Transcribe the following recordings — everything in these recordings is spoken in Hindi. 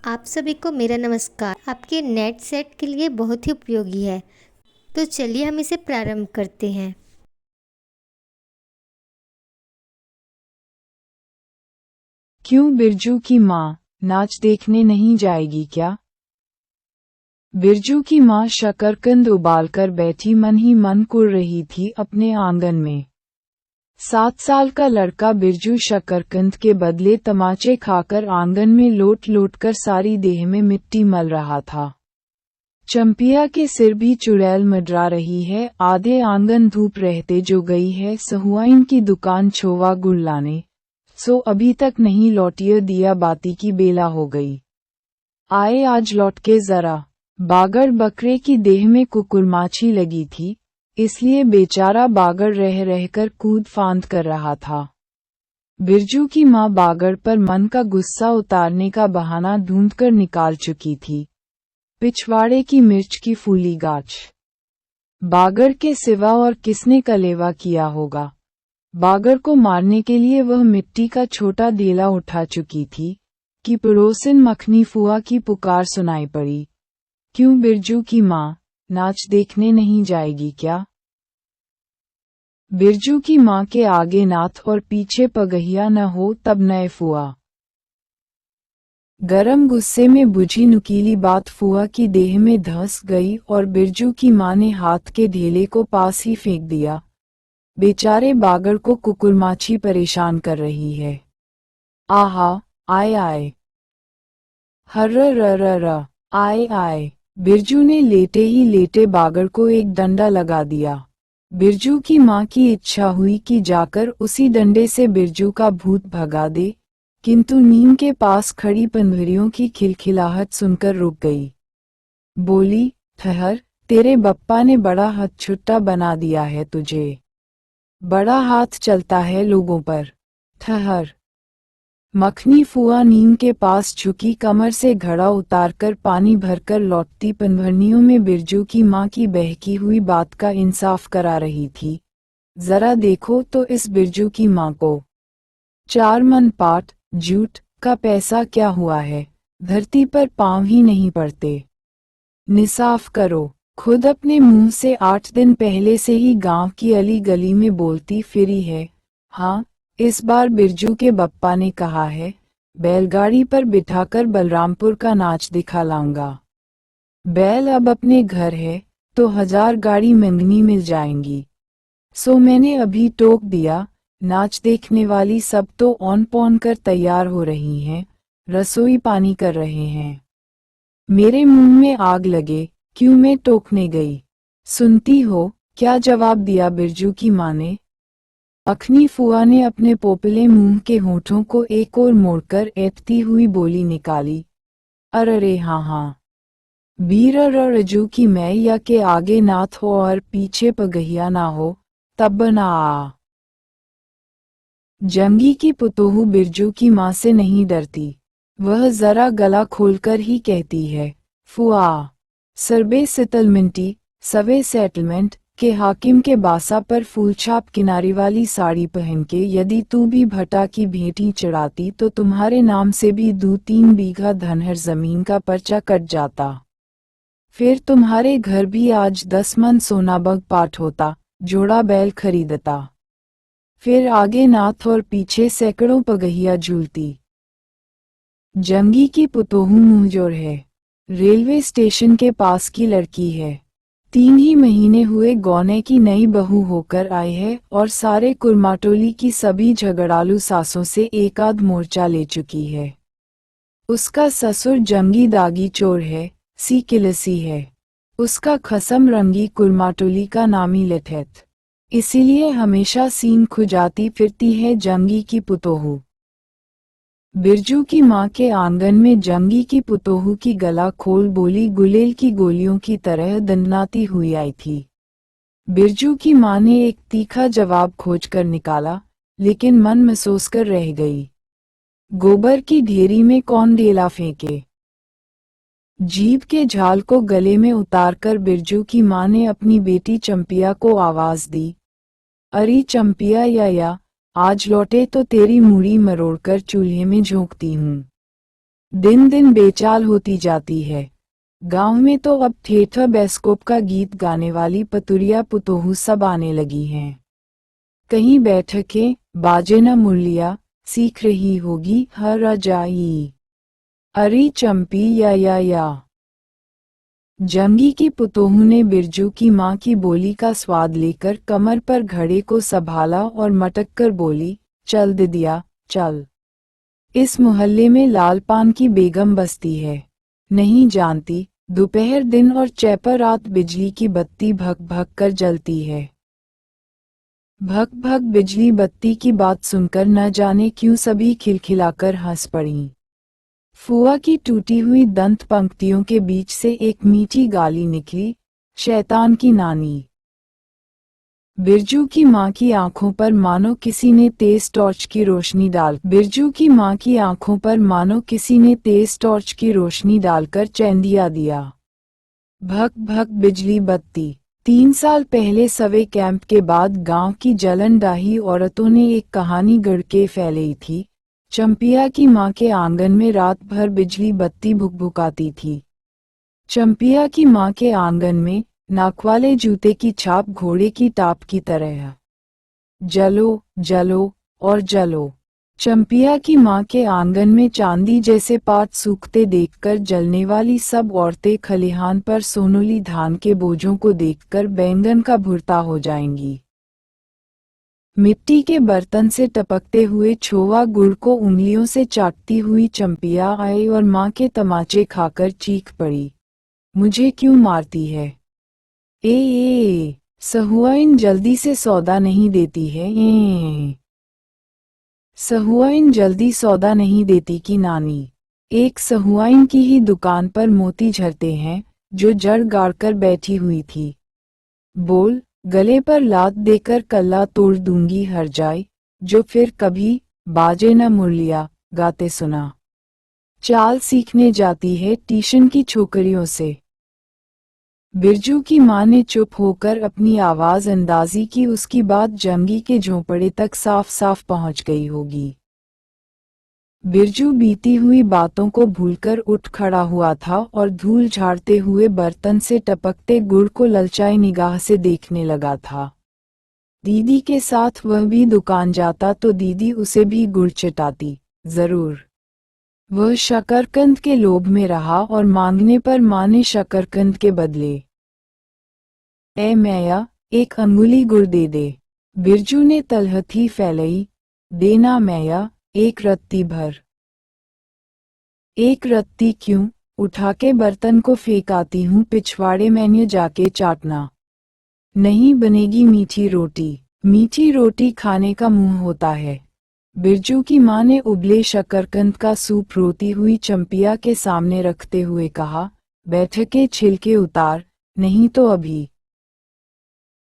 आप सभी को मेरा नमस्कार। आपके नेट सेट के लिए बहुत ही उपयोगी है। तो चलिए हम इसे प्रारंभ करते हैं। क्यों बिरजू की माँ नाच देखने नहीं जाएगी क्या? बिरजू की माँ शकरकंद उबालकर बैठी मन ही मन कुढ़ रही थी अपने आंगन में। 7 साल का लड़का बिरजू शकरकंद के बदले तमाचे खाकर आंगन में लोट लोट कर सारी देह में मिट्टी मल रहा था। चंपिया के सिर भी चुड़ैल मंडरा रही है। आधे आंगन धूप रहते जो गई है सहुआइन की दुकान छोवा गुड़ लाने, सो अभी तक नहीं लौटियो दिया बाती की बेला हो गई। आए आज लौट के जरा। बागड़ बकरे की देह में कुकुरमाछी लगी थी, इसलिए बेचारा बागड़ रह रहकर कूद फांद कर रहा था। बिरजू की माँ बागड़ पर मन का गुस्सा उतारने का बहाना ढूंढकर निकाल चुकी थी। पिछवाड़े की मिर्च की फूली गाछ। बागड़ के सिवा और किसने कलेवा किया होगा? बागड़ को मारने के लिए वह मिट्टी का छोटा ढेला उठा चुकी थी कि पड़ोसिन मखनी फुआ की पुकार सुनाई पड़ी। क्यों बिरजू की माँ नाच देखने नहीं जाएगी क्या? बिरजू की माँ के आगे नाथ और पीछे पगहिया न हो तब नए फुआ। गरम गुस्से में बुझी नुकीली बात फुआ की देह में धंस गई और बिरजू की माँ ने हाथ के ढेले को पास ही फेंक दिया। बेचारे बागड़ को कुकुरमाछी परेशान कर रही है। आहा, आए आए। हर्र आए आए। बिरजू ने लेटे ही लेटे बागड़ को एक डंडा लगा दिया। बिरजू की माँ की इच्छा हुई कि जाकर उसी डंडे से बिरजू का भूत भगा दे, किंतु नीम के पास खड़ी पंडरियों की खिलखिलाहट सुनकर रुक गई। बोली, ठहर, तेरे बप्पा ने बड़ा हथछुट्टा बना दिया है तुझे। बड़ा हाथ चलता है लोगों पर। ठहर। मखनी फुआ नीम के पास झुकी कमर से घड़ा उतारकर पानी भरकर लौटती पंडरियों में बिरजू की माँ की बहकी हुई बात का इंसाफ करा रही थी। जरा देखो तो इस बिरजू की माँ को। 4 मन पाट जूट का पैसा क्या हुआ है? धरती पर पांव ही नहीं पड़ते। निसाफ करो। खुद अपने मुंह से 8 दिन पहले से ही गांव की अली गली में बोलती फिरी है। हाँ, इस बार बिरजू के बप्पा ने कहा है, बैलगाड़ी पर बिठाकर बलरामपुर का नाच दिखा लाऊंगा। बैल अब अपने घर है, तो 1000 गाड़ी मंगनी मिल जाएंगी। सो मैंने अभी टोक दिया। नाच देखने वाली सब तो ऑन पॉन कर तैयार हो रही हैं, रसोई पानी कर रहे हैं। मेरे मुंह में आग लगे, क्यों मैं टोकने गई? सुनती हो, क्या जवाब दिया बिरजू की माँ ने? अखनी फुआ ने अपने पोपले मुंह के होठों को एक ओर मोड़कर ऐंठती हुई बोली निकाली। अरे हाँ हाँ। बीर रजू की मैं या के आगे नाथ हो और पीछे पगहिया ना हो, तब ना आ। जंगी की पुतोहू बिरजू की माँ से नहीं डरती। वह जरा गला खोलकर ही कहती है, फुआ, सरबे सेटलमेंटी, सवे सेटलमेंट के हाकिम के बासा पर फूलछाप किनारी वाली साड़ी पहन के यदि तू भी भटा की भेंटी चढ़ाती तो तुम्हारे नाम से भी 2-3 बीघा धनहर जमीन का पर्चा कट जाता। फिर तुम्हारे घर भी आज 10 मन सोना बग पाट होता, जोड़ा बैल खरीदता। फिर आगे नाथ और पीछे सैकड़ों पगहिया झूलती। जंगी की पुतोहू मुंहजोर है। रेलवे स्टेशन के पास की लड़की है। 3 ही महीने हुए गौने की नई बहू होकर आई है और सारे कुरमाटोली की सभी झगड़ालू सासों से एक आध मोर्चा ले चुकी है। उसका ससुर जंगी दागी चोर है, सी किलसी है। उसका खसम रंगी कुरमाटोली का नामी लठैत। इसीलिए हमेशा सीन खुजाती फिरती है जंगी की पुतोहू। बिरजू की माँ के आंगन में जंगी की पुतोहू की गला खोल बोली गुलेल की गोलियों की तरह दंडनाती हुई आई थी। बिरजू की माँ ने एक तीखा जवाब खोजकर निकाला, लेकिन मन में सोच कर रह गई। गोबर की ढेरी में कौन ढेला फेंके? जीभ के झाल को गले में उतारकर बिरजू की माँ ने अपनी बेटी चंपिया को आवाज दी। अरे चंपिया या आज लौटे तो तेरी मूड़ी मरोड़कर चूल्हे में झोंकती हूँ। दिन दिन बेचाल होती जाती है। गांव में तो अब थिएटर बाइस्कोप का गीत गाने वाली पतुरिया पुतोहू सब आने लगी हैं। कहीं बैठके बाजे न मुरलिया सीख रही होगी हर रजाई। अरे चंपी या। जंगी की पुतोहू ने बिरजू की माँ की बोली का स्वाद लेकर कमर पर घड़े को संभाला और मटक कर बोली, चल दिदिया चल। इस मोहल्ले में लालपान की बेगम बसती है। नहीं जानती, दोपहर दिन और चैपर रात बिजली की बत्ती भग भग कर जलती है। भग भग बिजली बत्ती की बात सुनकर न जाने क्यों सभी खिलखिलाकर हंस पड़ीं। फुआ की टूटी हुई दंत पंक्तियों के बीच से एक मीठी गाली निकली, शैतान की नानी। बिरजू की माँ की आंखों पर मानो किसी ने तेज टॉर्च की रोशनी डालकर चैंदिया दिया। भग भग बिजली बत्ती। 3 साल पहले सवे कैंप के बाद गांव की जलनडाही औरतों ने एक कहानी गढ़ के फैलाई थी। चंपिया की माँ के आंगन में रात भर बिजली बत्ती भुकभुकाती थी। चंपिया की माँ के आंगन में नाकवाले जूते की छाप घोड़े की टाप की तरह है। जलो जलो और जलो। चंपिया की माँ के आंगन में चांदी जैसे पात सूखते देखकर जलने वाली सब औरतें खलिहान पर सोनोली धान के बोझों को देखकर बैंगन का भुर्ता हो जाएंगी। मिट्टी के बर्तन से टपकते हुए छोवा गुड़ को उंगलियों से चाटती हुई चंपिया आई और माँ के तमाचे खाकर चीख पड़ी, मुझे क्यों मारती है? ए सहुआइन जल्दी से सौदा नहीं देती है। सहुआइन जल्दी सौदा नहीं देती की नानी। एक सहुआइन की ही दुकान पर मोती झरते हैं, जो जड़ गाड़कर बैठी हुई थी। बोल, गले पर लात देकर कल्ला तोड़ दूंगी हर जाए, जो फिर कभी बाजे न मुरलिया गाते सुना। चाल सीखने जाती है ट्यूशन की छोकरियों से। बिरजू की माँ ने चुप होकर अपनी आवाज अंदाजी की, उसकी बात जंगी के झोंपड़े तक साफ साफ पहुंच गई होगी। बिरजू बीती हुई बातों को भूलकर उठ खड़ा हुआ था और धूल झाड़ते हुए बर्तन से टपकते गुड़ को ललचाई निगाह से देखने लगा था। दीदी के साथ वह भी दुकान जाता तो दीदी उसे भी गुड़ चटाती, जरूर। वह शकरकंद के लोभ में रहा और मांगने पर माँ ने शकरकंद के बदले ए मैया, एक अंगुली गुड़ दे दे। बिरजू ने तलहथी फैलाई, देना मैया, एक रत्ती भर। एक रत्ती क्यों? उठा के बर्तन को फेंकाती हूँ पिछवाड़े मैंने जाके चाटना। नहीं बनेगी मीठी रोटी। मीठी रोटी खाने का मुंह होता है। बिरजू की माँ ने उबले शकरकंद का सूप रोती हुई चंपिया के सामने रखते हुए कहा, बैठ के छिलके उतार, नहीं तो अभी।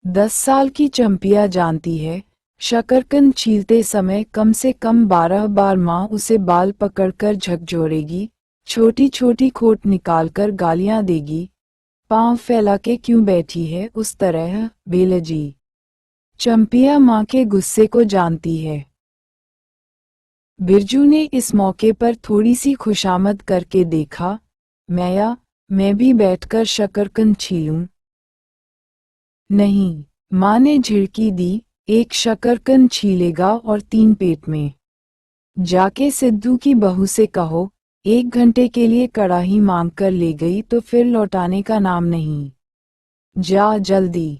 10 साल की चंपिया जानती है, शकरकंद छीलते समय कम से कम 12 बार माँ उसे बाल पकड़कर झकझोरेगी, छोटी छोटी खोट निकालकर गालियां देगी, पांव फैला के क्यों बैठी है उस तरह, बेलजी। चंपिया माँ के गुस्से को जानती है। बिरजू ने इस मौके पर थोड़ी सी खुशामद करके देखा, मैया, मैं भी बैठकर शकरकंद छीलूं? नहीं, माँ ने झिड़की दी, एक शकरकंद छीलेगा और 3 पेट में। जाके सिद्धू की बहू से कहो, 1 घंटे के लिए कड़ाही मांग कर ले गई तो फिर लौटाने का नाम नहीं। जा जल्दी।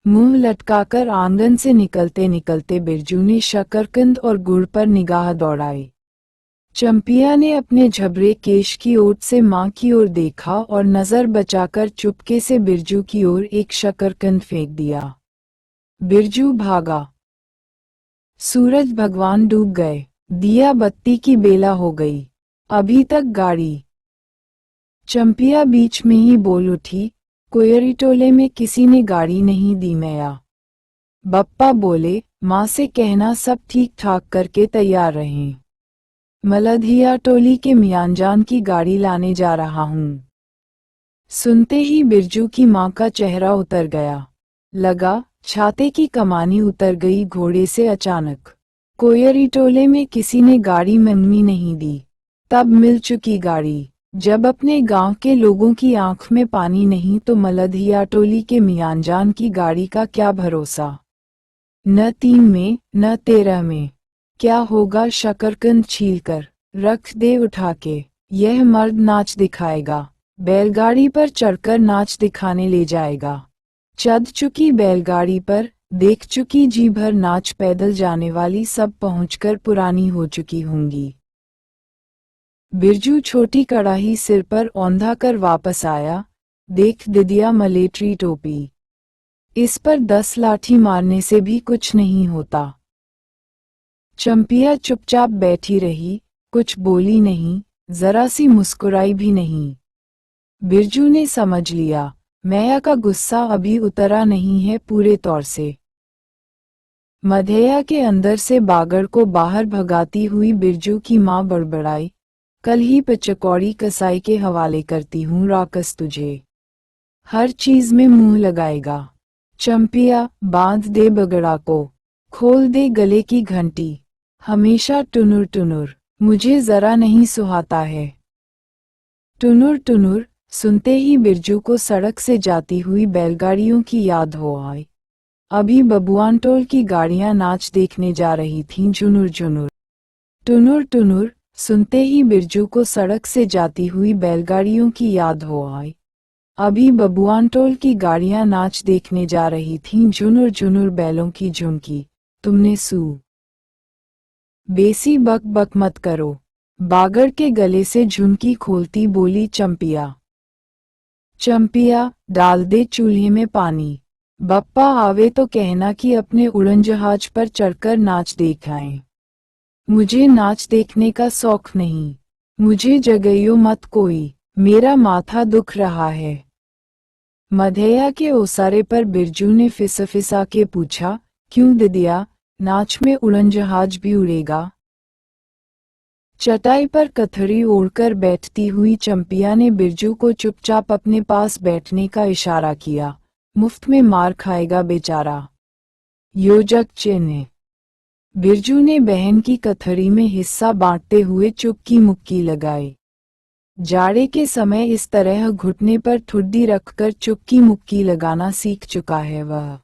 मुंह लटकाकर आंगन से निकलते निकलते बिरजू ने शकरकंद और गुड़ पर निगाह दौड़ाई। चंपिया ने अपने झबरे केश की ओट से माँ की ओर देखा और नजर बचाकर चुपके से बिरजू की ओर एक शकरकंद फेंक दिया। बिरजू भागा। सूरज भगवान डूब गए, दिया बत्ती की बेला हो गई। अभी तक गाड़ी। चंपिया बीच में ही बोल उठी, कोयरीटोले में किसी ने गाड़ी नहीं दी मैया। बप्पा बोले, माँ से कहना सब ठीक ठाक करके तैयार रहें। मलधिया टोली के मियांजान की गाड़ी लाने जा रहा हूँ। सुनते ही बिरजू की माँ का चेहरा उतर गया। लगा, छाते की कमानी उतर गई घोड़े से अचानक। कोयरीटोले में किसी ने गाड़ी मंगनी नहीं दी। तब मिल चुकी गाड़ी। जब अपने गांव के लोगों की आंख में पानी नहीं तो मलधिया टोली के मियांजान की गाड़ी का क्या भरोसा। न 3 में न 13 में। क्या होगा शकरकंद छीलकर रख दे उठा के। यह मर्द नाच दिखाएगा। बैलगाड़ी पर चढ़कर नाच दिखाने ले जाएगा। चढ़ चुकी बैलगाड़ी पर, देख चुकी जी भर नाच। पैदल जाने वाली सब पहुंचकर पुरानी हो चुकी होंगी। बिरजू छोटी कड़ाही सिर पर औंधा कर वापस आया। देख दिदिया मलेट्री टोपी। इस पर 10 लाठी मारने से भी कुछ नहीं होता। चंपिया चुपचाप बैठी रही, कुछ बोली नहीं, जरा सी मुस्कुराई भी नहीं। बिरजू ने समझ लिया, मैया का गुस्सा अभी उतरा नहीं है पूरे तौर से। मधेया के अंदर से बागड़ को बाहर भगाती हुई बिरजू की माँ बड़बड़ाई, कल ही पचकौड़ी कसाई के हवाले करती हूँ राकस तुझे। हर चीज में मुंह लगाएगा। चंपिया, बांध दे बगड़ा को, खोल दे गले की घंटी। हमेशा टुनुर टुनुर, मुझे जरा नहीं सुहाता है। टुनुर टुनुर, सुनते ही बिरजू को सड़क से जाती हुई बैलगाड़ियों की याद हो आई। अभी बबुआनटोल की गाड़ियां नाच देखने जा रही थीं झुनुर झुनुर। टुनुर टुनुर, सुनते ही बिरजू को सड़क से जाती हुई बैलगाड़ियों की याद हो आई। अभी बबुआनटोल की गाड़ियां नाच देखने जा रही थीं झुनुर झुनुर बैलों की झुमकी। तुमने सू बेसी बक बक मत करो, बागड़ के गले से झुमकी खोलती बोली चंपिया। चंपिया, डाल दे चूल्हे में पानी। बप्पा आवे तो कहना कि अपने उड़न जहाज पर चढ़कर नाच देख आएं। मुझे नाच देखने का शौक नहीं। मुझे जगइयो मत कोई, मेरा माथा दुख रहा है। मधेया के ओसारे पर बिरजू ने फिसफिसा के पूछा, क्यों दिदिया, नाच में उड़न जहाज भी उड़ेगा? चटाई पर कथड़ी ओढ़कर बैठती हुई चंपिया ने बिरजू को चुपचाप अपने पास बैठने का इशारा किया। मुफ्त में मार खाएगा बेचारा। योजक चिन्ह। बिरजू ने बहन की कथड़ी में हिस्सा बांटते हुए चुपकी मुक्की लगाई। जाड़े के समय इस तरह घुटने पर ठुड्डी रखकर चुपकी मुक्की लगाना सीख चुका है वह।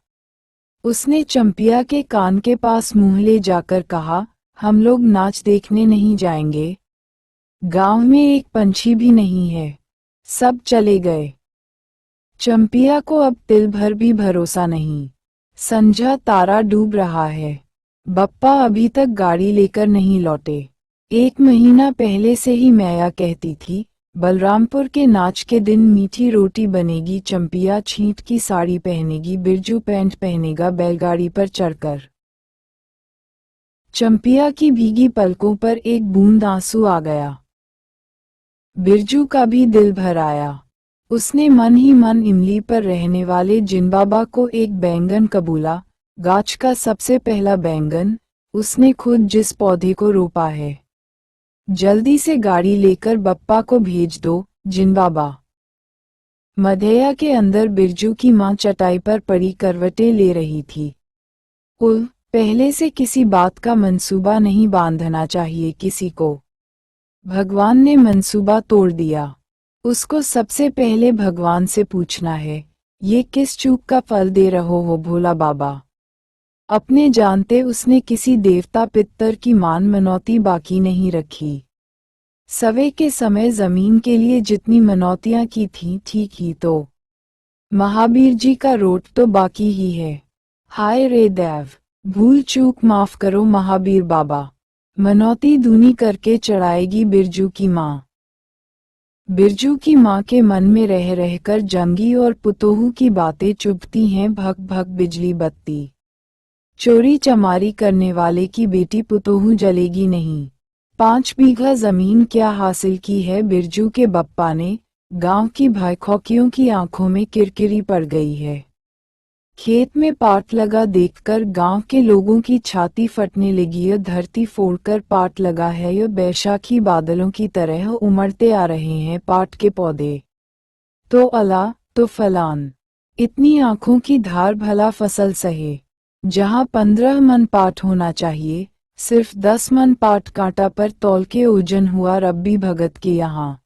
उसने चंपिया के कान के पास मुंह ले जाकर कहा, हम लोग नाच देखने नहीं जाएंगे। गांव में एक पंछी भी नहीं है, सब चले गए। चंपिया को अब तिल भर भी भरोसा नहीं। संझा तारा डूब रहा है। बप्पा अभी तक गाड़ी लेकर नहीं लौटे। 1 महीना पहले से ही मैया कहती थी, बलरामपुर के नाच के दिन मीठी रोटी बनेगी, चंपिया छींट की साड़ी पहनेगी, बिरजू पैंट पहनेगा बैलगाड़ी पर चढ़कर। चंपिया की भीगी पलकों पर एक बूंद आंसू आ गया। बिरजू का भी दिल भर आया। उसने मन ही मन इमली पर रहने वाले जिनबाबा को एक बैंगन कबूला, गाछ का सबसे पहला बैंगन, उसने खुद जिस पौधे को रोपा है। जल्दी से गाड़ी लेकर बप्पा को भेज दो, जिनबाबा। मधेया के अंदर बिरजू की मां चटाई पर पड़ी करवटें ले रही थी। पहले से किसी बात का मंसूबा नहीं बांधना चाहिए किसी को। भगवान ने मंसूबा तोड़ दिया। उसको सबसे पहले भगवान से पूछना है, ये किस चूक का फल दे रहो हो भोला बाबा। अपने जानते उसने किसी देवता पितर की मान मनौती बाकी नहीं रखी। सवे के समय जमीन के लिए जितनी मनौतियां की थीं ठीक ही तो महावीर जी का रोट तो बाकी ही है। हाय रे देव, भूल चूक माफ करो महावीर बाबा। मनौती दूनी करके चढ़ाएगी बिरजू की माँ। बिरजू की माँ के मन में रह रहकर जंगी और पुतोहू की बातें चुभती हैं भग भग बिजली बत्ती। चोरी चमारी करने वाले की बेटी पुतोहू जलेगी नहीं। 5 बीघा जमीन क्या हासिल की है बिरजू के बप्पा ने। गांव की भाईखौकियों की आंखों में किरकिरी पड़ गई है। खेत में पाट लगा देखकर गांव के लोगों की छाती फटने लगी है। धरती फोड़कर पाट लगा है, ये बैशाखी बादलों की तरह उमड़ते आ रहे हैं पाट के पौधे। तो अला तो फलान, इतनी आंखों की धार भला फसल सहे। जहां 15 मन पाट होना चाहिए, सिर्फ 10 मन पाट कांटा पर तौल के ओजन हुआ रब्बी भगत के यहाँ।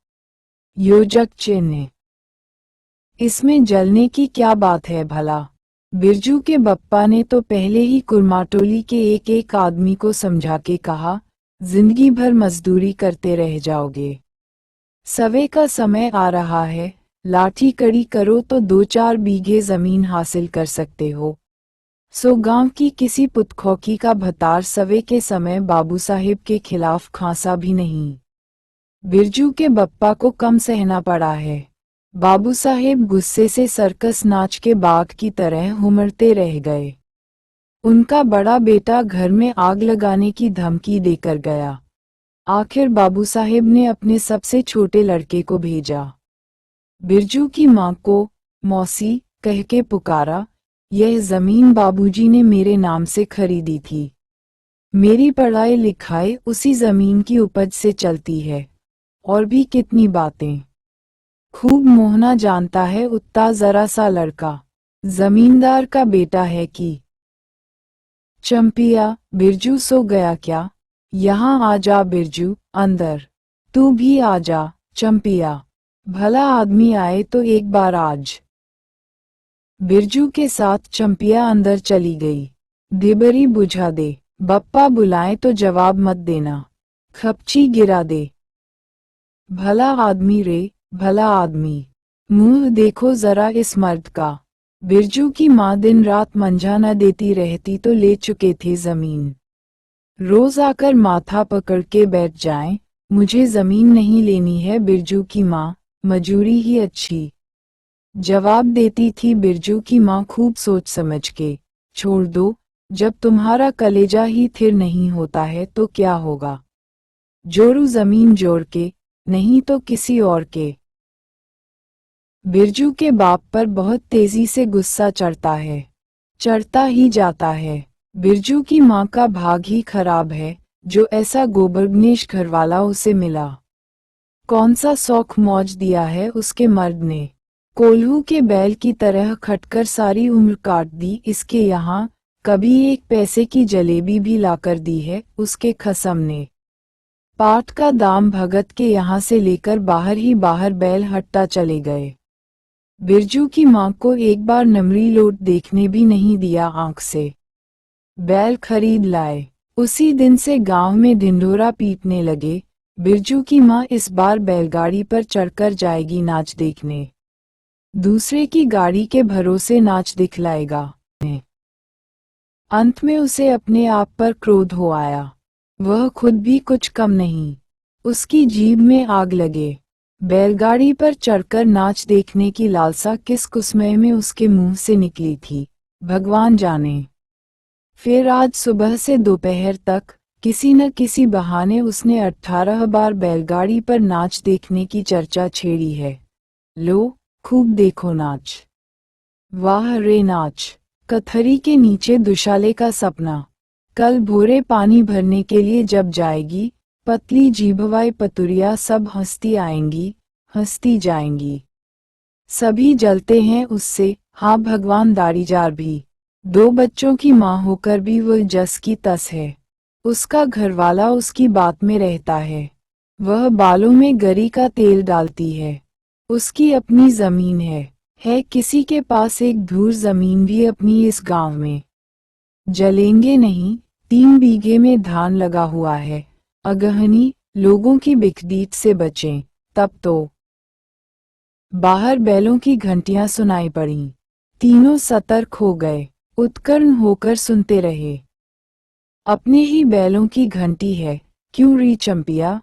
योजक चिन्ह। इसमें जलने की क्या बात है भला। बिरजू के बप्पा ने तो पहले ही कुरमाटोली के एक एक आदमी को समझा के कहा, जिंदगी भर मजदूरी करते रह जाओगे। सवे का समय आ रहा है, लाठी कड़ी करो तो 2-4 बीघे जमीन हासिल कर सकते हो। सो गांव की किसी पुतखौकी का भतार सवे के समय बाबू साहेब के खिलाफ खांसा भी नहीं। बिरजू के बप्पा को कम सहना पड़ा है। बाबू साहेब गुस्से से सर्कस नाच के बाघ की तरह उमड़ते रह गए। उनका बड़ा बेटा घर में आग लगाने की धमकी देकर गया। आखिर बाबू साहेब ने अपने सबसे छोटे लड़के को भेजा। बिरजू की माँ को मौसी कह के पुकारा, यह जमीन बाबूजी ने मेरे नाम से खरीदी थी। मेरी पढ़ाई लिखाई उसी जमीन की उपज से चलती है। और भी कितनी बातें। खूब मोहना जानता है उतना जरा सा लड़का, जमींदार का बेटा है कि। चंपिया, बिरजू सो गया क्या? यहाँ आ जा बिरजू, अंदर। तू भी आ जा, चंपिया। भला आदमी आए तो एक बार आज। बिरजू के साथ चंपिया अंदर चली गई। दिबरी बुझा दे, बप्पा बुलाए तो जवाब मत देना। खपची गिरा दे। भला आदमी रे, भला आदमी। मुंह देखो जरा इस मर्द का। बिरजू की माँ दिन रात मंझा न देती रहती तो ले चुके थे जमीन। रोज आकर माथा पकड़ के बैठ जाएं, मुझे जमीन नहीं लेनी है। बिरजू की माँ, मजूरी ही अच्छी। जवाब देती थी बिरजू की माँ खूब सोच समझ के। छोड़ दो, जब तुम्हारा कलेजा ही थिर नहीं होता है तो क्या होगा। जोरू जमीन जोड़ के, नहीं तो किसी और के। बिरजू के बाप पर बहुत तेजी से गुस्सा चढ़ता है। चढ़ता ही जाता है। बिरजू की माँ का भाग ही खराब है, जो ऐसा गोबरगनेश घरवाला उसे मिला। कौन सा शौक मौज दिया है उसके मर्द ने। कोल्हू के बैल की तरह खटकर सारी उम्र काट दी इसके यहाँ। कभी एक पैसे की जलेबी भी लाकर दी है उसके खसम ने। पाट का दाम भगत के यहाँ से लेकर बाहर ही बाहर बैल हटता चले गए। बिरजू की माँ को एक बार नमरी लोट देखने भी नहीं दिया आंख से। बैल खरीद लाए। उसी दिन से गांव में ढिंढोरा पीटने लगे, बिरजू की माँ इस बार बैलगाड़ी पर चढ़कर जाएगी नाच देखने। दूसरे की गाड़ी के भरोसे नाच दिखलाएगा। अंत में उसे अपने आप पर क्रोध हो आया। वह खुद भी कुछ कम नहीं। उसकी जीभ में आग लगे। बैलगाड़ी पर चढ़कर नाच देखने की लालसा किस कुसमय में उसके मुंह से निकली थी, भगवान जाने। फिर आज सुबह से दोपहर तक किसी न किसी बहाने उसने 18 बार बैलगाड़ी पर नाच देखने की चर्चा छेड़ी है। लो, खूब देखो नाच। वाह रे नाच। कथरी के नीचे दुशाले का सपना। कल भोरे पानी भरने के लिए जब जाएगी, पतली जीभवाई पतुरिया सब हंसती आएंगी, हंसती जाएंगी। सभी जलते हैं उससे, हाँ भगवान दाढ़ीजार भी। 2 बच्चों की माँ होकर भी वह जस की तस है। उसका घरवाला उसकी बात में रहता है। वह बालों में गरी का तेल डालती है। उसकी अपनी जमीन है किसी के पास एक धूर जमीन भी अपनी इस गांव में। जलेंगे नहीं, 3 बीघे में धान लगा हुआ है। अगहनी, लोगों की बिखडीट से बचें, तब तो। बाहर बैलों की घंटियां सुनाई पड़ीं। तीनों सतर्क हो गए, उत्कर्ण होकर सुनते रहे। अपने ही बैलों की घंटी है, क्यों री चंपिया?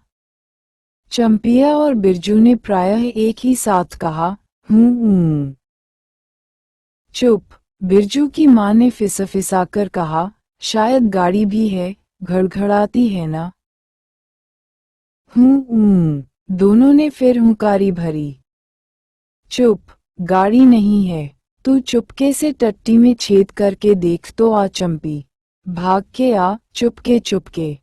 चंपिया और बिरजू ने प्रायः एक ही साथ कहा, हूँ। चुप। बिरजू की माँ ने फिसफिसाकर कहा, शायद गाड़ी भी है, घड़घड़ाती है ना? हूँ। दोनों ने फिर हुंकारी भरी। चुप, गाड़ी नहीं है। तू चुपके से टट्टी में छेद करके देख तो आ चंपी। भाग के आ, चुपके चुपके।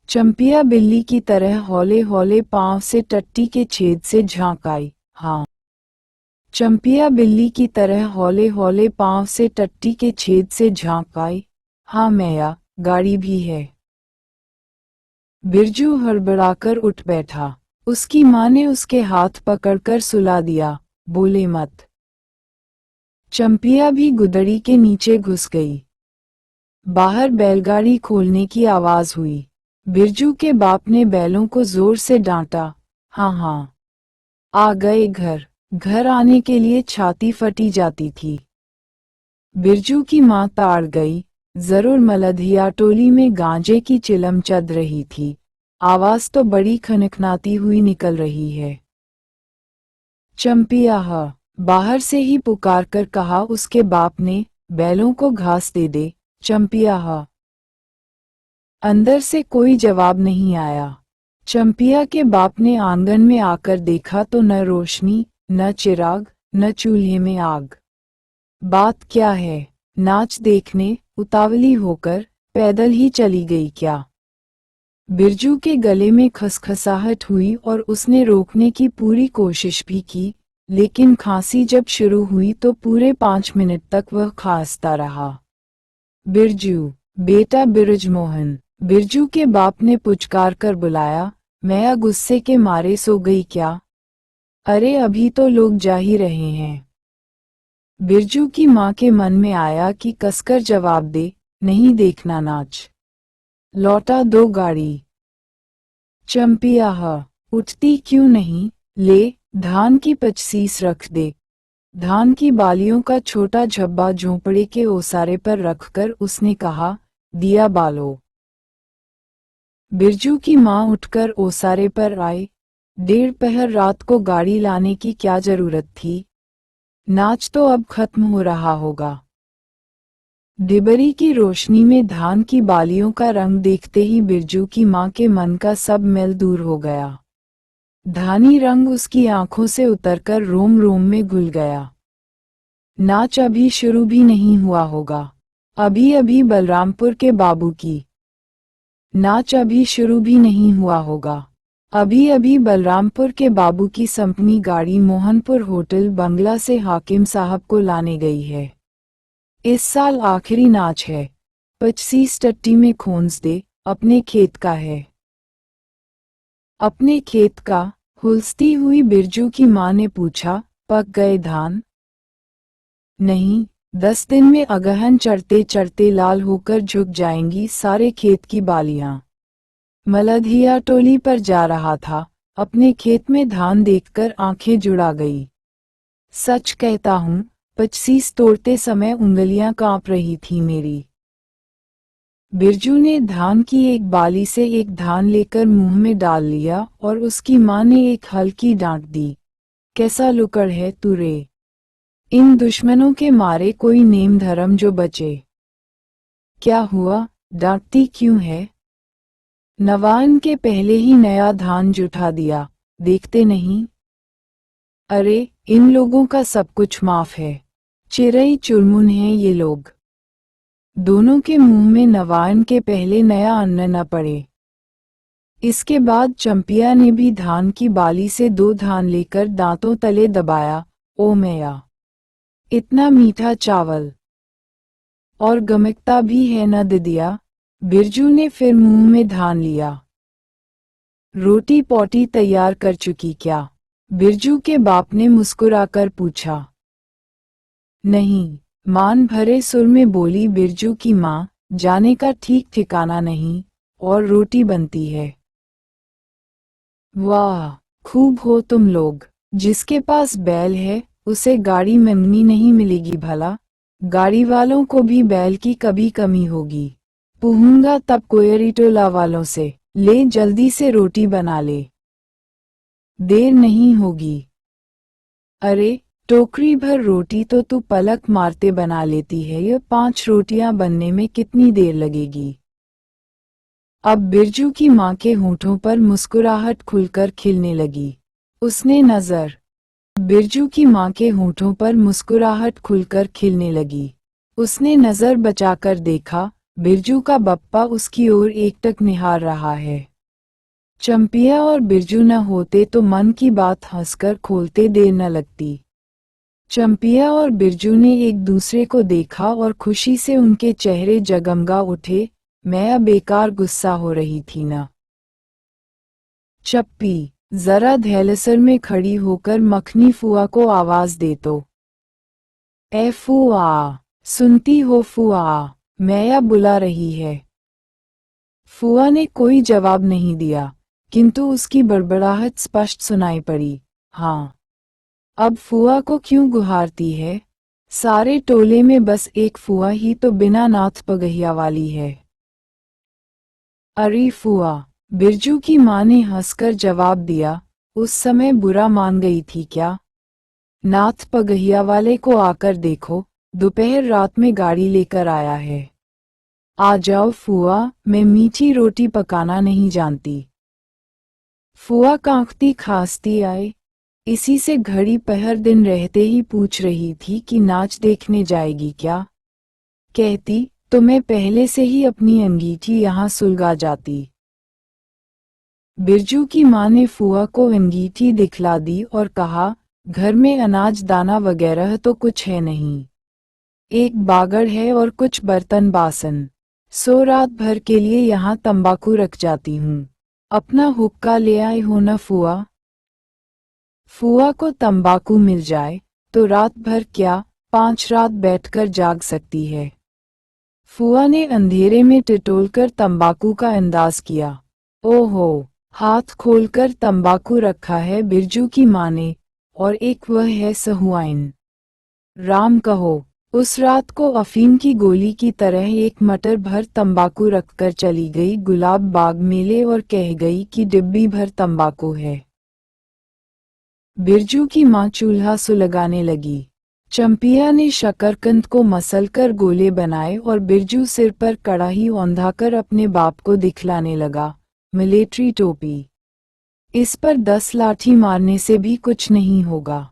चंपिया बिल्ली की तरह हौले हौले पांव से टट्टी के छेद से झांक आई। हाँ। चंपिया बिल्ली की तरह हौले हौले पांव से टट्टी के छेद से झांक आई। हाँ मैया, गाड़ी भी है। बिरजू हड़बड़ाकर उठ बैठा। उसकी माँ ने उसके हाथ पकड़कर सुला दिया। बोले मत। चंपिया भी गुदड़ी के नीचे घुस गई। बाहर बैलगाड़ी खोलने की आवाज हुई। बिरजू के बाप ने बैलों को जोर से डांटा। हाँ हाँ, आ गए घर। घर आने के लिए छाती फटी जाती थी। बिरजू की माँ ताड़ गई। जरूर मलधिया टोली में गांजे की चिलम चढ़ रही थी। आवाज तो बड़ी खनखनाती हुई निकल रही है। चंपिया बाहर से ही पुकार कर कहा उसके बाप ने। बैलों को घास दे दे चंपिया। अंदर से कोई जवाब नहीं आया। चंपिया के बाप ने आंगन में आकर देखा तो न रोशनी, न चिराग, न चूल्हे में आग। बात क्या है? नाच देखने उतावली होकर पैदल ही चली गई क्या? बिरजू के गले में खसखसाहट हुई और उसने रोकने की पूरी कोशिश भी की, लेकिन खांसी जब शुरू हुई तो पूरे 5 मिनट तक वह खांसता रहा। बिरजू, बेटा बिरजमोहन। बिरजू के बाप ने पुचकार कर बुलाया। मैं गुस्से के मारे सो गई क्या? अरे अभी तो लोग जा ही रहे हैं। बिरजू की माँ के मन में आया कि कसकर जवाब दे, नहीं देखना नाच। लौटा दो गाड़ी। चंपिया उठती क्यों नहीं? ले, धान की 25 रख दे। धान की बालियों का छोटा झब्बा झोंपड़े के ओसारे पर रखकर उसने कहा, दिया बालो। बिरजू की माँ उठकर ओसारे पर आए। 1:30 पहर रात को गाड़ी लाने की क्या जरूरत थी? नाच तो अब खत्म हो रहा होगा। डिबरी की रोशनी में धान की बालियों का रंग देखते ही बिरजू की माँ के मन का सब मैल दूर हो गया। धानी रंग उसकी आंखों से उतरकर रोम रोम में घुल गया। नाच अभी शुरू भी नहीं हुआ होगा। अभी अभी बलरामपुर के बाबू की। नाच अभी शुरू भी नहीं हुआ होगा। अभी अभी बलरामपुर के बाबू की संपनी गाड़ी मोहनपुर होटल बंगला से हाकिम साहब को लाने गई है। इस साल आखिरी नाच है। 25 टट्टी में खोंस दे, अपने खेत का है। अपने खेत का? हुलसती हुई बिरजू की माँ ने पूछा, पक गए धान? नहीं, 10 दिन में अगहन चढ़ते चढ़ते लाल होकर झुक जाएंगी सारे खेत की बालियां। मलधिया टोली पर जा रहा था, अपने खेत में धान देखकर आंखें जुड़ा गई। सच कहता हूँ, 25 तोड़ते समय उंगलियां कांप रही थी मेरी। बिरजू ने धान की एक बाली से एक धान लेकर मुंह में डाल लिया और उसकी माँ ने एक हल्की डांट दी। कैसा लुकड़ है तू रे? इन दुश्मनों के मारे कोई नेम धर्म जो बचे। क्या हुआ, डांटती क्यों है? नवान के पहले ही नया धान जुटा दिया, देखते नहीं? अरे, इन लोगों का सब कुछ माफ है। चिरई चुरमुन हैं ये लोग। दोनों के मुंह में नवान के पहले नया अन्न न पड़े। इसके बाद चंपिया ने भी धान की बाली से 2 धान लेकर दांतों तले दबाया। ओ मैया, इतना मीठा चावल! और गमकता भी है न दिदिया? बिरजू ने फिर मुंह में धान लिया। रोटी पोटी तैयार कर चुकी क्या? बिरजू के बाप ने मुस्कुराकर पूछा। नहीं, मान भरे सुर में बोली बिरजू की माँ, जाने का ठीक ठिकाना नहीं, और रोटी बनती है। वाह, खूब हो तुम लोग। जिसके पास बैल है, उसे गाड़ी मंगनी नहीं मिलेगी भला। गाड़ी वालों को भी बैल की कभी कमी होगी। पूछूंगा तब कोयरी टोला वालों से, ले जल्दी से रोटी बना ले। देर नहीं होगी। अरे, टोकरी भर रोटी तो तू पलक मारते बना लेती है, ये 5 रोटियां बनने में कितनी देर लगेगी? अब बिरजू की माँ के होठों पर मुस्कुराहट खुलकर खिलने लगी। उसने नजर बिरजू की माँ के होठों पर मुस्कुराहट खुलकर खिलने लगी। उसने नजर बचाकर देखा, बिरजू का बप्पा उसकी ओर एकटक निहार रहा है। चंपिया और बिरजू न होते तो मन की बात हंसकर खोलते देर न लगती। चंपिया और बिरजू ने एक दूसरे को देखा और खुशी से उनके चेहरे जगमगा उठे। मैं बेकार गुस्सा हो रही थी ना। चप्पी, जरा धैलसर में खड़ी होकर मखनी फुआ को आवाज दे तो। ए फुआ, सुनती हो फुआ, मैया बुला रही है। फुआ ने कोई जवाब नहीं दिया, किंतु उसकी बड़बड़ाहट स्पष्ट सुनाई पड़ी। हाँ, अब फुआ को क्यों गुहारती है? सारे टोले में बस एक फुआ ही तो बिना नाथ पगहिया वाली है। अरे फुआ, बिरजू की माँ ने हंसकर जवाब दिया, उस समय बुरा मान गई थी क्या? नाथ पगहिया वाले को आकर देखो, दोपहर रात में गाड़ी लेकर आया है। आ जाओ फुआ, मैं मीठी रोटी पकाना नहीं जानती। फुआ कांखती खांसती आए, इसी से घड़ी पहर दिन रहते ही पूछ रही थी कि नाच देखने जाएगी क्या? कहती तो मैं पहले से ही अपनी अंगीठी यहाँ सुलगा जाती। बिरजू की माँ ने फुआ को अंगीठी दिखला दी और कहा, घर में अनाज दाना वगैरह तो कुछ है नहीं। एक बागड़ है और कुछ बर्तन बासन। सो रात भर के लिए यहाँ तंबाकू रख जाती हूँ। अपना हुक्का ले आए हो न फुआ? फुआ को तंबाकू मिल जाए तो रात भर क्या 5 रात बैठकर जाग सकती है। फुआ ने अंधेरे में टिटोलकर तंबाकू का अंदाज किया। ओहो, हाथ खोलकर तंबाकू रखा है बिरजू की माँ ने, और एक वह है सहुआइन। राम कहो, उस रात को अफीम की गोली की तरह एक मटर भर तंबाकू रखकर चली गई गुलाब बाग मेले और कह गई कि डिब्बी भर तंबाकू है। बिरजू की माँ चूल्हा सुलगाने लगी। चंपिया ने शकरकंद को मसलकर गोले बनाए और बिरजू सिर पर कड़ाही औंधाकर अपने बाप को दिखलाने लगा, मिलिट्री टोपी। इस पर 10 लाठी मारने से भी कुछ नहीं होगा।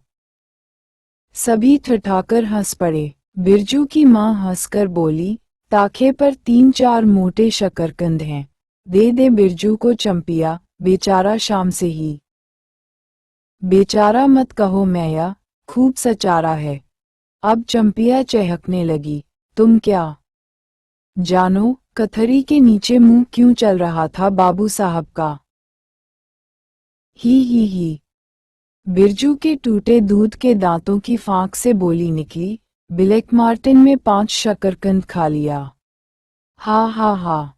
सभी ठठाकर हंस पड़े। बिरजू की माँ हंसकर बोली, ताखे पर 3-4 मोटे शकरकंद हैं, दे दे बिरजू को चंपिया, बेचारा शाम से ही। बेचारा मत कहो मैया, खूब सचारा है। अब चंपिया चहकने लगी, तुम क्या जानो कथरी के नीचे मुंह क्यों चल रहा था बाबू साहब का? ही। बिरजू के टूटे दूध के दांतों की फांक से बोली निकली, ब्लैक मार्टिन में 5 शकरकंद खा लिया। हा।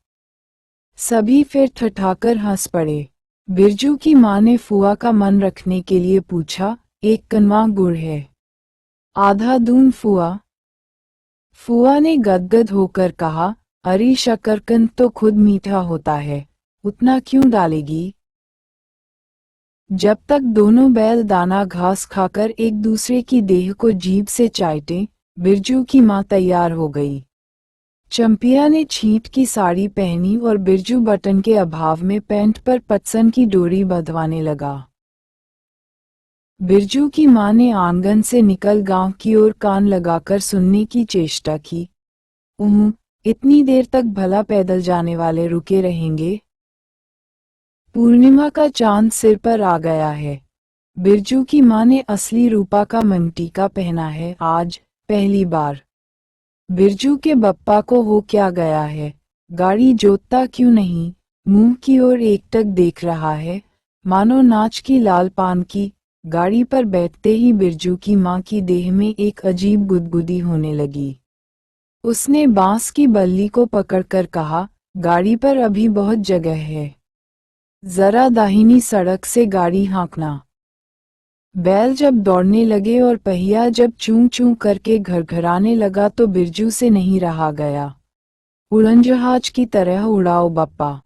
सभी फिर ठठाकर हंस पड़े। बिरजू की माँ ने फुआ का मन रखने के लिए पूछा, एक कनवा गुड़ है? आधा दून फुआ? फुआ ने गदगद होकर कहा, अरे शकरकंद तो खुद मीठा होता है, उतना क्यों डालेगी? जब तक दोनों बैल दाना घास खाकर एक दूसरे की देह को जीभ से चाटे, बिरजू की माँ तैयार हो गई। चंपिया ने छींट की साड़ी पहनी और बिरजू बटन के अभाव में पैंट पर पटसन की डोरी बंधवाने लगा। बिरजू की माँ ने आंगन से निकल गांव की ओर कान लगाकर सुनने की चेष्टा की। इतनी देर तक भला पैदल जाने वाले रुके रहेंगे? पूर्णिमा का चांद सिर पर आ गया है। बिरजू की माँ ने असली रूपा का मंगटीका पहना है आज, पहली बार। बिरजू के बप्पा को हो क्या गया है? गाड़ी जोतता क्यों नहीं? मुंह की ओर एकटक देख रहा है, मानो नाच की लाल पान की। गाड़ी पर बैठते ही बिरजू की माँ की देह में एक अजीब गुदगुदी होने लगी। उसने बांस की बल्ली को पकड़कर कहा, गाड़ी पर अभी बहुत जगह है, जरा दाहिनी सड़क से गाड़ी हाँकना। बैल जब दौड़ने लगे और पहिया जब चूं चूं करके घरघराने लगा तो बिरजू से नहीं रहा गया। उड़नजहाज की तरह उड़ाओ बप्पा।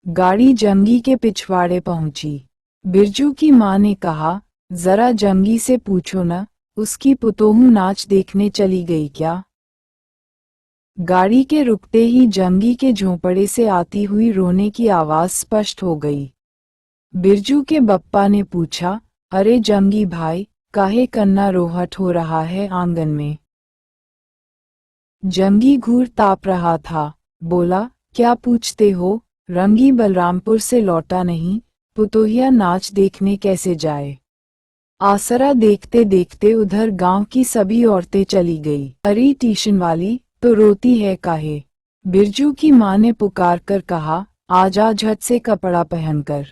गाड़ी जंगी के पिछवाड़े पहुंची। बिरजू की माँ ने कहा, जरा जंगी से पूछो न, उसकी पुतोहू नाच देखने चली गई क्या? गाड़ी के रुकते ही जंगी के झोंपड़े से आती हुई रोने की आवाज स्पष्ट हो गई। बिरजू के बप्पा ने पूछा, अरे जंगी भाई, काहे कन्ना रोहट हो रहा है आंगन में? जंगी घूर ताप रहा था, बोला, क्या पूछते हो? रंगी बलरामपुर से लौटा नहीं, पुतोहिया नाच देखने कैसे जाए? आसरा देखते देखते उधर गांव की सभी औरतें चली गई। अरे ट्यूशन वाली, तो रोती है काहे? बिरजू की माँ ने पुकार कर कहा, आजा झट से कपड़ा पहनकर।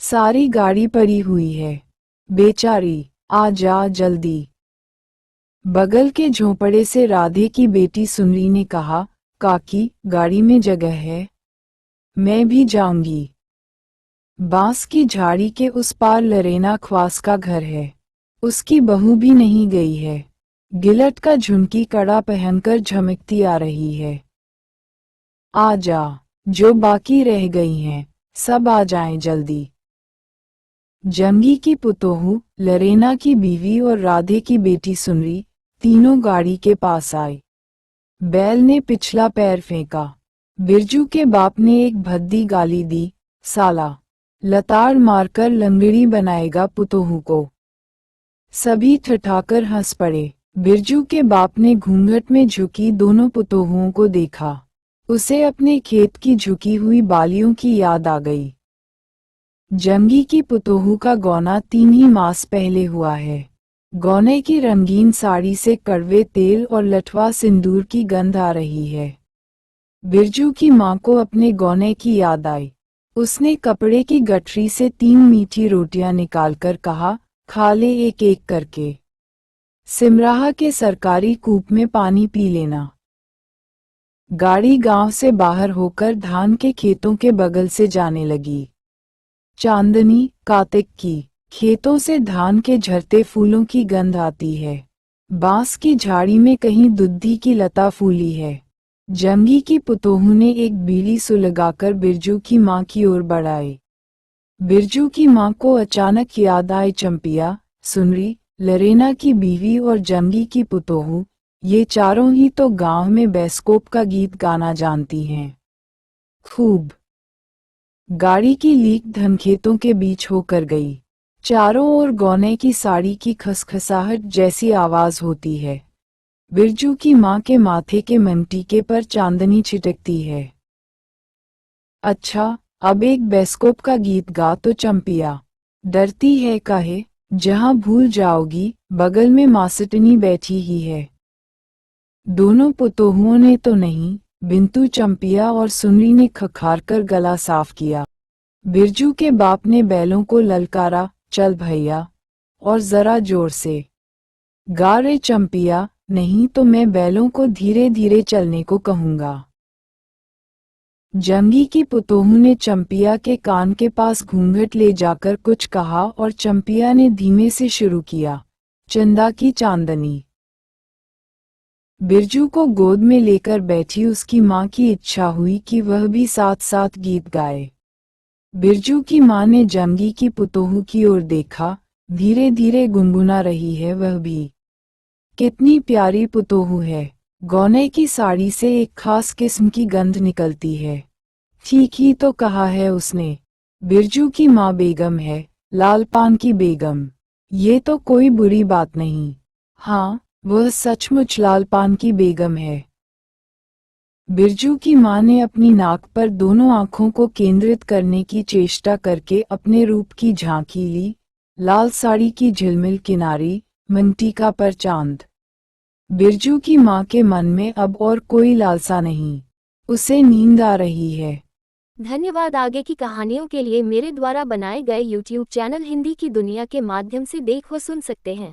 सारी गाड़ी पड़ी हुई है। बेचारी, आ जा जल्दी। बगल के झोंपड़े से राधे की बेटी सुनरी ने कहा, काकी, गाड़ी में जगह है? मैं भी जाऊंगी। बांस की झाड़ी के उस पार लरेना ख्वास का घर है। उसकी बहू भी नहीं गई है। गिलट का झुमकी कड़ा पहनकर झमकती आ रही है। आ जा, जो बाकी रह गई हैं, सब आ जाएं जल्दी। जंगी की पुतोहू, लरेना की बीवी और राधे की बेटी सुनरी, तीनों गाड़ी के पास आई। बैल ने पिछला पैर फेंका। बिरजू के बाप ने एक भद्दी गाली दी, साला, लताड़ मारकर लंगड़ी बनाएगा पुतोहू को। सभी ठठाकर हंस पड़े। बिरजू के बाप ने घूंघट में झुकी दोनों पुतोहुओं को देखा। उसे अपने खेत की झुकी हुई बालियों की याद आ गई। जंगी की पुतोहू का गौना 3 ही मास पहले हुआ है। गौने की रंगीन साड़ी से कड़वे तेल और लठवा सिंदूर की गंध आ रही है। बिरजू की माँ को अपने गौने की याद आई। उसने कपड़े की गठरी से 3 मीठी रोटियां निकालकर कहा, खा ले एक एक करके। सिमराहा के सरकारी कूप में पानी पी लेना। गाड़ी गांव से बाहर होकर धान के खेतों के बगल से जाने लगी। चांदनी, कार्तिक की, खेतों से धान के झरते फूलों की गंध आती है। बांस की झाड़ी में कहीं दुद्धी की लता फूली है। जंगी की पुतोहू ने एक बीड़ी सुलगाकर बिरजू की माँ की ओर बढ़ाई। बिरजू की माँ को अचानक याद आई चंपिया, सुनरी, लरेना की बीवी और जंगी की पुतोहू, ये चारों ही तो गांव में बैस्कोप का गीत गाना जानती हैं। खूब। गाड़ी की लीक धनखेतों के बीच होकर गई। चारों ओर गौने की साड़ी की खसखसाहट जैसी आवाज होती है। बिरजू की माँ के माथे के मनटीके पर चांदनी छिटकती है। अच्छा, अब एक बैस्कोप का गीत गा तो चंपिया। डरती है काहे, जहाँ भूल जाओगी, बगल में मास्टरनी बैठी ही है। दोनों पुतोहुओं ने तो नहीं, बिंतु चंपिया और सुनरी ने खखारकर गला साफ किया। बिरजू के बाप ने बैलों को ललकारा, चल भैया, और जरा जोर से गा रे चंपिया, नहीं तो मैं बैलों को धीरे धीरे चलने को कहूंगा। जंगी की पुतोहू ने चंपिया के कान के पास घूंघट ले जाकर कुछ कहा और चंपिया ने धीमे से शुरू किया, चंदा की चांदनी। बिरजू को गोद में लेकर बैठी उसकी माँ की इच्छा हुई कि वह भी साथ साथ गीत गाए। बिरजू की माँ ने जंगी की पुतोहू की ओर देखा, धीरे धीरे गुनगुना रही है वह भी। कितनी प्यारी पुतोहू है। गौने की साड़ी से एक खास किस्म की गंध निकलती है। ठीक ही तो कहा है उसने। बिरजू की माँ बेगम है, लालपान की बेगम। ये तो कोई बुरी बात नहीं। हाँ, वह सचमुच लालपान की बेगम है। बिरजू की माँ ने अपनी नाक पर दोनों आंखों को केंद्रित करने की चेष्टा करके अपने रूप की झांकी ली। लाल साड़ी की झिलमिल किनारी, मंटीका पर चांद। बिरजू की माँ के मन में अब और कोई लालसा नहीं। उसे नींद आ रही है। धन्यवाद। आगे की कहानियों के लिए मेरे द्वारा बनाए गए YouTube चैनल हिंदी की दुनिया के माध्यम से देख व सुन सकते हैं।